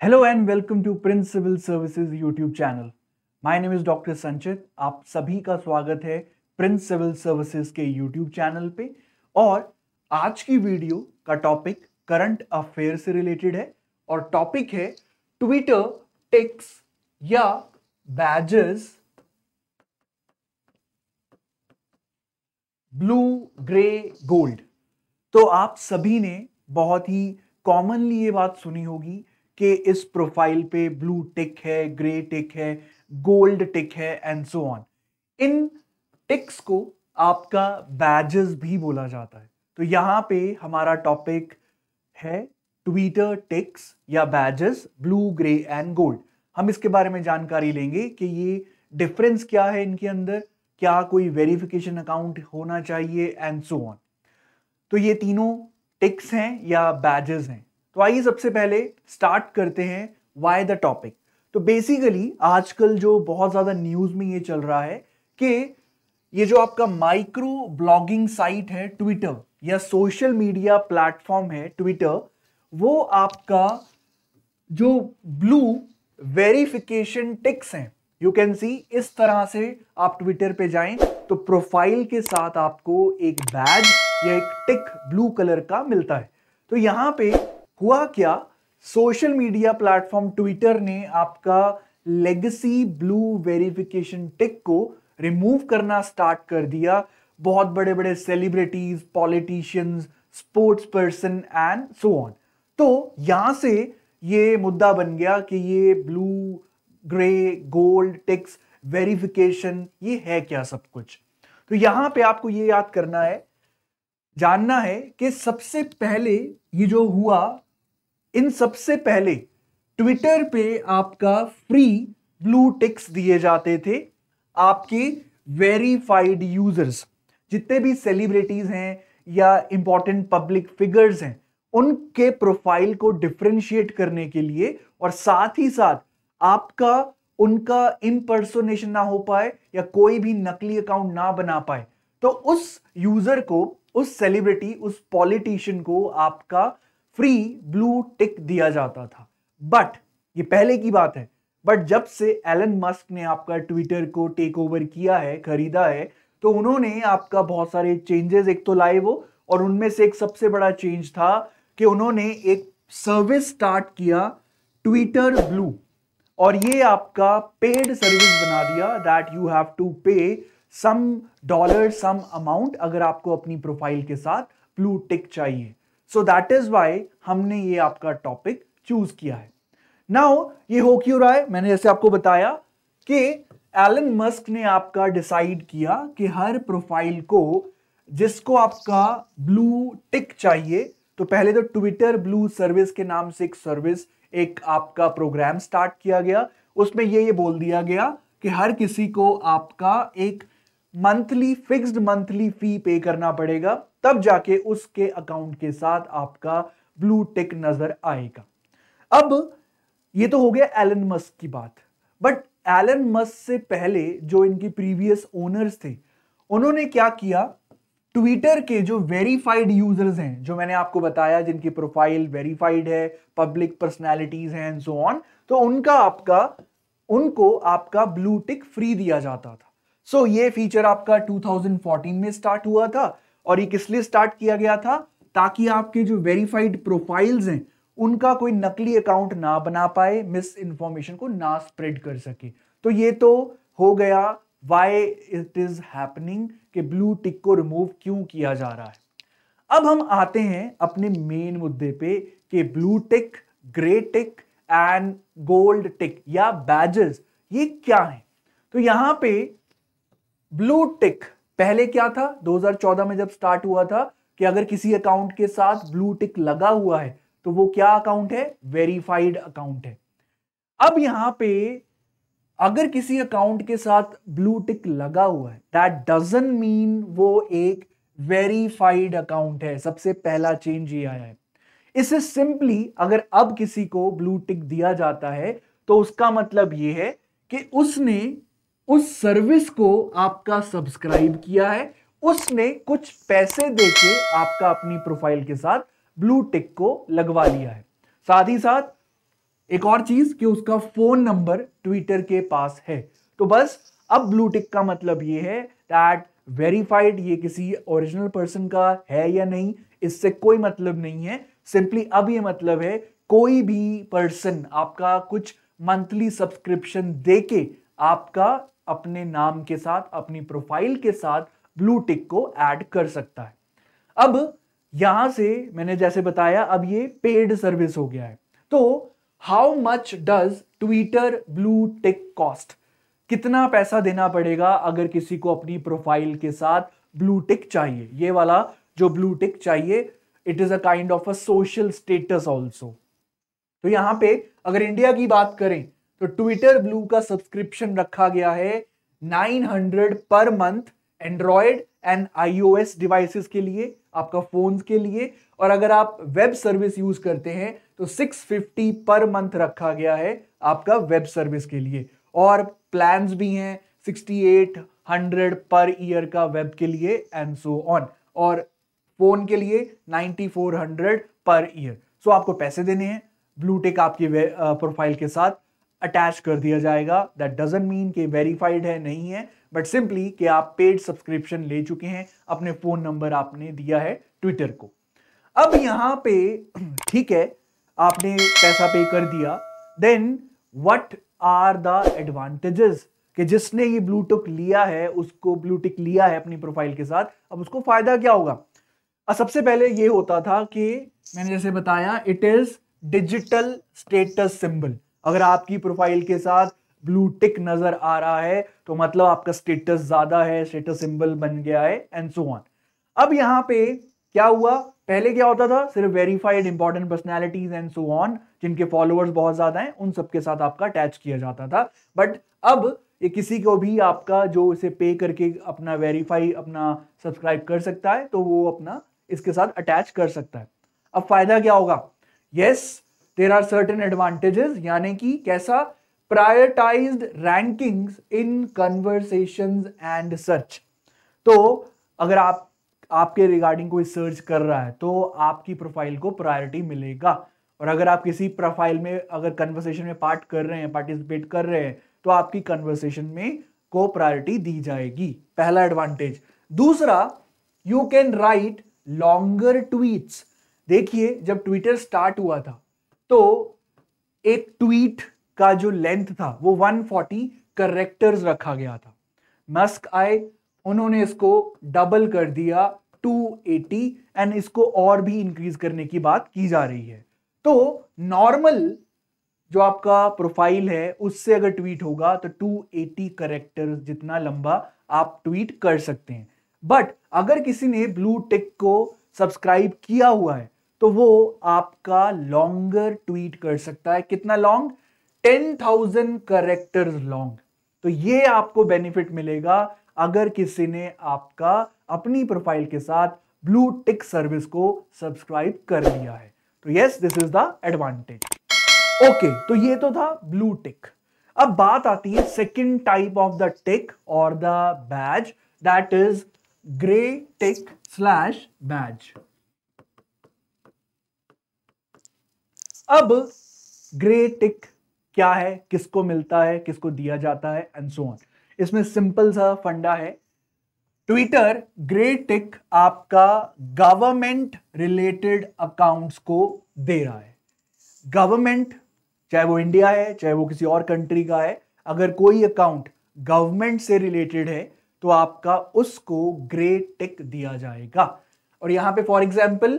Hello and welcome to Prince Civil Services YouTube channel. My name is doctor Sanchit. आप सभी का स्वागत है प्रिंस सिविल सर्विसेज के यूट्यूब चैनल पे। और आज की वीडियो का टॉपिक करंट अफेयर से रिलेटेड है और टॉपिक है ट्विटर टिक्स या बैजेस ब्लू ग्रे गोल्ड। तो आप सभी ने बहुत ही कॉमनली ये बात सुनी होगी कि इस प्रोफाइल पे ब्लू टिक है, ग्रे टिक है, गोल्ड टिक है एंड सो ऑन। इन टिक्स को आपका बैजेस भी बोला जाता है। तो यहां पे हमारा टॉपिक है ट्विटर टिक्स या badges blue grey and gold. हम इसके बारे में जानकारी लेंगे कि ये डिफरेंस क्या है इनके अंदर, क्या कोई वेरिफिकेशन अकाउंट होना चाहिए एंड सो ऑन। तो ये तीनों टिक्स हैं या बैजेस हैं। तो आइए सबसे पहले स्टार्ट करते हैं व्हाई द टॉपिक। तो बेसिकली आजकल जो बहुत ज्यादा न्यूज में ये चल रहा है कि ये जो आपका माइक्रो ब्लॉगिंग साइट है ट्विटर या सोशल मीडिया प्लेटफॉर्म है ट्विटर, वो आपका जो ब्लू वेरिफिकेशन टिक्स हैं, यू कैन सी इस तरह से आप ट्विटर पे जाएं तो प्रोफाइल के साथ आपको एक बैज या एक टिक ब्लू कलर का मिलता है। तो यहां पे हुआ क्या, सोशल मीडिया प्लेटफॉर्म ट्विटर ने आपका लेगेसी ब्लू वेरिफिकेशन टिक को रिमूव करना स्टार्ट कर दिया। बहुत बड़े बड़े celebrities, politicians, sports person and so on. तो यहां से ये मुद्दा बन गया कि ये blue grey gold ticks verification ये है क्या सब कुछ। तो यहां पे आपको ये याद करना है, जानना है कि सबसे पहले ये जो हुआ, इन सबसे पहले ट्विटर पे आपका फ्री ब्लू टिक्स दिए जाते थे आपके वेरीफाइड यूजर्स। जितने भी सेलिब्रिटीज हैं या इंपॉर्टेंट पब्लिक फिगर्स हैं, उनके प्रोफाइल को डिफरेंशिएट करने के लिए और साथ ही साथ आपका उनका इम्पर्सोनेशन ना हो पाए या कोई भी नकली अकाउंट ना बना पाए, तो उस यूजर को, उस सेलिब्रिटी, उस पॉलिटिशियन को आपका फ्री ब्लू टिक दिया जाता था। बट ये पहले की बात है, बट जब से एलन मस्क ने आपका ट्विटर को टेक ओवर किया है, खरीदा है, तो उन्होंने आपका बहुत सारे चेंजेस एक तो लाए वो, और उनमें से एक सबसे बड़ा चेंज था कि उन्होंने एक सर्विस स्टार्ट किया ट्विटर ब्लू, और ये आपका पेड सर्विस बना दिया दैट यू हैव टू पे सम डॉलर, सम अमाउंट, अगर आपको अपनी प्रोफाइल के साथ ब्लू टिक चाहिए। सो दैट इज वाई हमने ये आपका टॉपिक चूज किया है। नाउ ये हो क्यों रहा है, मैंने जैसे आपको बताया कि एलन मस्क ने आपका डिसाइड किया कि हर प्रोफाइल को जिसको आपका ब्लू टिक चाहिए, तो पहले तो ट्विटर ब्लू सर्विस के नाम से एक सर्विस, एक आपका प्रोग्राम स्टार्ट किया गया। उसमें ये बोल दिया गया कि हर किसी को आपका एक मंथली, फिक्स्ड मंथली फी पे करना पड़ेगा, तब जाके उसके अकाउंट के साथ आपका ब्लू टिक नजर आएगा। अब ये तो हो गया एलन मस्क की बात, बट एलन मस्क से पहले जो इनकी प्रीवियस ओनर्स थे, उन्होंने क्या किया, ट्विटर के जो वेरीफाइड यूजर्स हैं, जो मैंने आपको बताया जिनकी प्रोफाइल वेरीफाइड है, पब्लिक पर्सनैलिटीज हैं एंड सो ऑन, तो उनको आपका ब्लू टिक फ्री दिया जाता था। सो ये फीचर आपका 2014 में स्टार्ट हुआ था, और ये किस लिए स्टार्ट किया गया था, ताकि आपके जो वेरीफाइड प्रोफाइल्स हैं उनका कोई नकली अकाउंट ना बना पाए, मिस इंफॉर्मेशन को ना स्प्रेड कर सके। तो ये तो हो गया व्हाई इट इज हैपनिंग, कि ब्लू टिक को रिमूव क्यों किया जा रहा है। अब हम आते हैं अपने मेन मुद्दे पे कि blue tick, grey tick and gold tick या बैजेस ये क्या है। तो यहां पे ब्लू टिक पहले क्या था, 2014 में जब स्टार्ट हुआ था, कि अगर किसी अकाउंट के साथ ब्लू टिक लगा हुआ है तो वो क्या अकाउंट है, वेरीफाइड अकाउंट है। अब यहां पे अगर किसी अकाउंट के साथ ब्लू टिक लगा हुआ है, दैट डजंट मीन वो एक वेरीफाइड अकाउंट है। सबसे पहला चेंज ये आया है। इससे सिंपली अगर अब किसी को ब्लू टिक दिया जाता है तो उसका मतलब ये है कि उसने उस सर्विस को आपका सब्सक्राइब किया है, उसने कुछ पैसे देके आपका अपनी प्रोफाइल के साथ ब्लू टिक को लगवा लिया है। साथ ही साथ एक और चीज कि उसका फोन नंबर ट्विटर के पास है। तो बस अब ब्लू टिक का मतलब ये है दैट वेरीफाइड, ये किसी ओरिजिनल पर्सन का है या नहीं, इससे कोई मतलब नहीं है। सिंपली अब ये मतलब है कोई भी पर्सन आपका कुछ मंथली सब्सक्रिप्शन देके आपका अपने नाम के साथ, अपनी प्रोफाइल के साथ ब्लू टिक को ऐड कर सकता है। अब यहां से मैंने जैसे बताया, अब ये पेड सर्विस हो गया है। तो how much does Twitter blue tick cost? कितना पैसा देना पड़ेगा अगर किसी को अपनी प्रोफाइल के साथ ब्लू टिक चाहिए? ये वाला जो ब्लू टिक चाहिए, it is a kind of a social status also. तो यहां पे अगर इंडिया की बात करें तो ट्विटर ब्लू का सब्सक्रिप्शन रखा गया है 900 per month, Android and iOS devices के लिए, आपका फोन्स के लिए। और अगर आप वेब सर्विस यूज करते हैं तो 650 पर मंथ रखा गया है आपका वेब सर्विस के लिए। और प्लान्स भी हैं 6800 पर ईयर का वेब के लिए एंड सो ऑन, और फोन के लिए 9400 पर ईयर। सो आपको पैसे देने हैं, ब्लू टिक आपकी प्रोफाइल के साथ अटैच कर दिया जाएगा। दैट डजंट मीन कि वेरीफाइड है, नहीं है, बट सिंपली कि आप पेड सब्सक्रिप्शन ले चुके हैं, अपने फोन नंबर आपने दिया है ट्विटर को। अब यहां पे ठीक है, आपने पैसा पे कर दिया, then what are the advantages? कि जिसने ये ब्लू टिक लिया है, उसको ब्लू टिक लिया है अपनी प्रोफाइल के साथ, अब उसको फायदा क्या होगा? सबसे पहले ये होता था कि मैंने जैसे बताया, it is digital status symbol. अगर आपकी प्रोफाइल के साथ ब्लू टिक नजर आ रहा है तो मतलब आपका स्टेटस ज्यादा है, स्टेटस सिंबल बन गया है एंड सो ऑन। अब यहां पे क्या हुआ? पहले क्या होता था? सिर्फ verified important personalities and so on, जिनके फॉलोअर्स बहुत ज्यादा हैं, उन सबके साथ आपका अटैच किया जाता था। बट अब ये किसी को भी आपका जो इसे पे करके अपना वेरीफाई, अपना सब्सक्राइब कर सकता है, तो वो अपना इसके साथ अटैच कर सकता है। अब फायदा क्या होगा? Yes, there are certain advantages, यानी कि कैसा? Prioritised rankings in conversations and search. तो अगर आपके रिगार्डिंग कोई सर्च कर रहा है तो आपकी प्रोफाइल को प्रायोरिटी मिलेगा। और अगर आप किसी प्रोफाइल में अगर कन्वर्सेशन में पार्टिसिपेट कर रहे हैं तो आपकी कन्वर्सेशन में को प्रायोरिटी दी जाएगी। पहला एडवांटेज। दूसरा, you can write longer tweets. देखिए, जब ट्विटर स्टार्ट हुआ था तो एक ट्वीट का जो लेंथ था वो 140 कैरेक्टर्स रखा गया था। मस्क आए, उन्होंने इसको डबल कर दिया 280, एंड इसको और भी इंक्रीज करने की बात की जा रही है। तो नॉर्मल जो आपका प्रोफाइल है उससे अगर ट्वीट होगा तो 280 कैरेक्टर्स जितना लंबा आप ट्वीट कर सकते हैं। बट अगर किसी ने ब्लू टिक को सब्सक्राइब किया हुआ है तो वो आपका लॉन्गर ट्वीट कर सकता है। कितना लॉन्ग? 10,000 characters long. तो ये आपको बेनिफिट मिलेगा अगर किसी ने आपका अपनी प्रोफाइल के साथ ब्लू टिक सर्विस को सब्सक्राइब कर लिया है। तो yes, this is the advantage. Okay, तो ये तो था ब्लू टिक। अब बात आती है second type of the tick और the badge, that is grey tick slash badge. अब ग्रे टिक क्या है, किसको मिलता है, किसको दिया जाता है एंड सो ऑन। इसमें सिंपल सा फंडा है। ट्विटर ग्रे टिक आपका गवर्नमेंट रिलेटेड अकाउंट्स को दे रहा है। गवर्नमेंट, चाहे वो इंडिया है चाहे वो किसी और कंट्री का है, अगर कोई अकाउंट गवर्नमेंट से रिलेटेड है तो आपका उसको ग्रे टिक दिया जाएगा। और यहां पे for example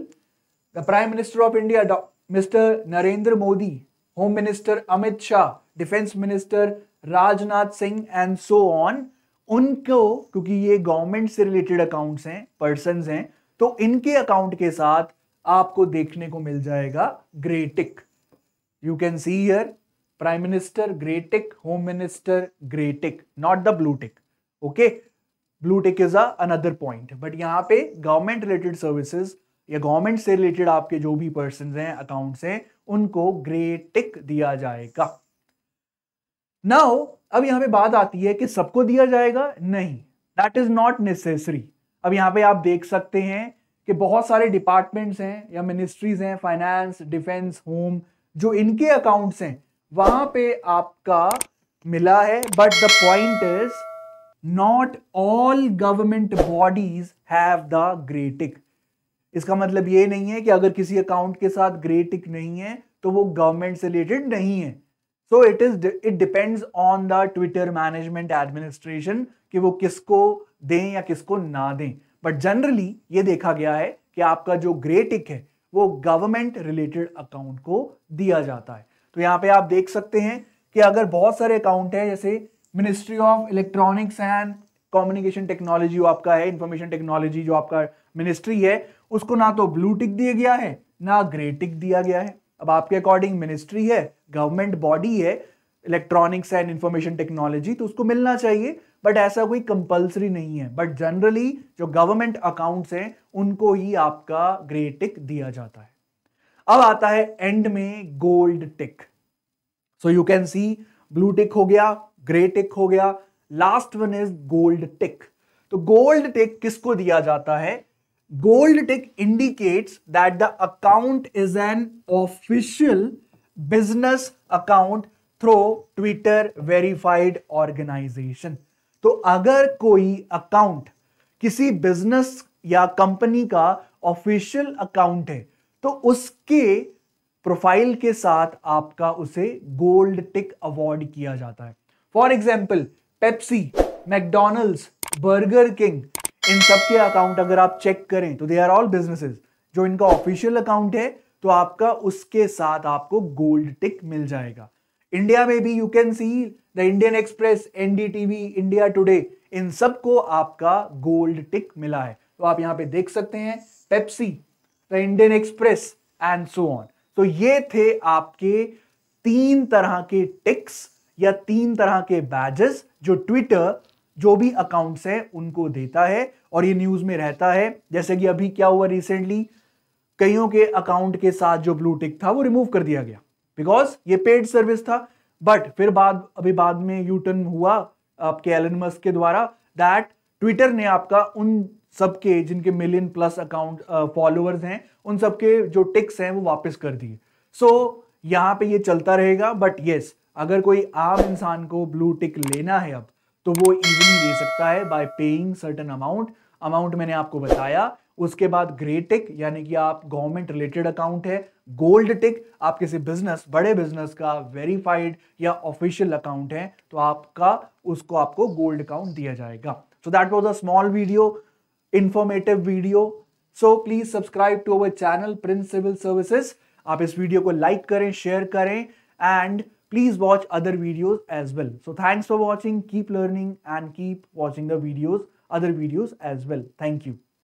the prime minister of India mister Narendra Modi, home minister Amit Shah, defence minister Rajnath Singh and so on, उनको, क्योंकि ये गवर्नमेंट से रिलेटेड अकाउंट्स हैं, पर्संस हैं, तो इनके अकाउंट के साथ आपको देखने को मिल जाएगा grey tick. You can see here prime minister grey tick, home minister grey tick, not the blue tick. Okay, blue tick is another point, but यहां पे गवर्नमेंट रिलेटेड सर्विसेज या गवर्नमेंट से रिलेटेड आपके जो भी पर्सन हैं, accounts हैं, उनको ग्रे टिक दिया जाएगा। नाउ अब यहां पे बात आती है कि सबको दिया जाएगा? नहीं, दैट इज नॉट नेसेसरी। अब यहां पे आप देख सकते हैं कि बहुत सारे डिपार्टमेंट्स हैं या मिनिस्ट्रीज हैं, फाइनेंस, डिफेंस, होम, जो इनके अकाउंट्स हैं वहां पे आपका मिला है, but the point is not all government bodies have the grey tick. इसका मतलब ये नहीं है कि अगर किसी अकाउंट के साथ ग्रे टिक नहीं है तो वो गवर्नमेंट से रिलेटेड नहीं है। So it depends on the Twitter management administration कि वो किसको दें या किसको ना दें, बट जनरली ये देखा गया है कि आपका जो ग्रे टिक है वो गवर्नमेंट रिलेटेड अकाउंट को दिया जाता है। तो यहां पे आप देख सकते हैं कि अगर बहुत सारे अकाउंट है, जैसे ministry of electronics and communication technology जो आपका है, इंफॉर्मेशन टेक्नोलॉजी जो आपका मिनिस्ट्री है, उसको ना तो ब्लू टिक दिया गया है ना ग्रे टिक दिया गया है। अब आपके अकॉर्डिंग मिनिस्ट्री है, गवर्नमेंट बॉडी है इलेक्ट्रॉनिक्स एंड इंफॉर्मेशन टेक्नोलॉजी, तो उसको मिलना चाहिए, बट ऐसा कोई कंपलसरी नहीं है। बट जनरली जो गवर्नमेंट अकाउंट्स हैं उनको ही आपका ग्रे टिक दिया जाता है। अब आता है एंड में gold tick. So you can see blue tick हो गया, ग्रे टिक हो गया, last one is gold tick. तो गोल्ड टिक किसको दिया जाता है? Gold tick indicates that the account is an official business account through Twitter verified organisation. तो अगर कोई अकाउंट किसी बिजनेस या कंपनी का ऑफिशियल अकाउंट है तो उसके प्रोफाइल के साथ आपका उसे गोल्ड टिक अवार्ड किया जाता है। For example Pepsi, McDonald's, Burger King, इन सब के अकाउंट अगर आप चेक करें तो दे आर ऑल बिजनेसेस, जो इनका ऑफिशियल अकाउंट है तो आपका उसके साथ आपको गोल्ड टिक मिल जाएगा। इंडिया में भी you can see the Indian Express, NDTV, India Today, इन सबको आपका गोल्ड टिक मिला है। तो आप यहां पे देख सकते हैं Pepsi, the Indian express and so on. तो ये थे आपके 3 तरह के टिक्स या 3 तरह के बैजेस जो ट्विटर जो भी अकाउंट्स है उनको देता है और ये न्यूज में रहता है। जैसे कि अभी क्या हुआ रिसेंटली, कईयों के अकाउंट के साथ जो ब्लू टिक था वो रिमूव कर दिया गया बिकॉज ये पेड सर्विस था, बट फिर बाद में यू टर्न हुआ आपके एलन मस्क के द्वारा दैट ट्विटर ने आपका उन सबके जिनके मिलियन प्लस अकाउंट फॉलोअर्स हैं उन सबके जो टिक्स हैं वो वापस कर दिए। सो यहां पे ये चलता रहेगा, बट यस अगर कोई आम इंसान को ब्लू टिक लेना है अब तो वो इजीली ले सकता है बाय पेइंग सर्टेन अमाउंट मैंने आपको बताया। उसके बाद ग्रे टिक यानी कि आप गवर्नमेंट रिलेटेड अकाउंट है, गोल्ड टिक आप किसी बिजनेस, बड़े बिजनेस का वेरीफाइड या ऑफिशियल अकाउंट है तो आपको गोल्ड अकाउंट दिया जाएगा। So that was a small video, informative video. So please subscribe to our channel Prince Civil Services. आप इस वीडियो को लाइक करें, शेयर करें and please watch other videos as well. So thanks for watching, keep learning and keep watching the other videos as well. Thank you.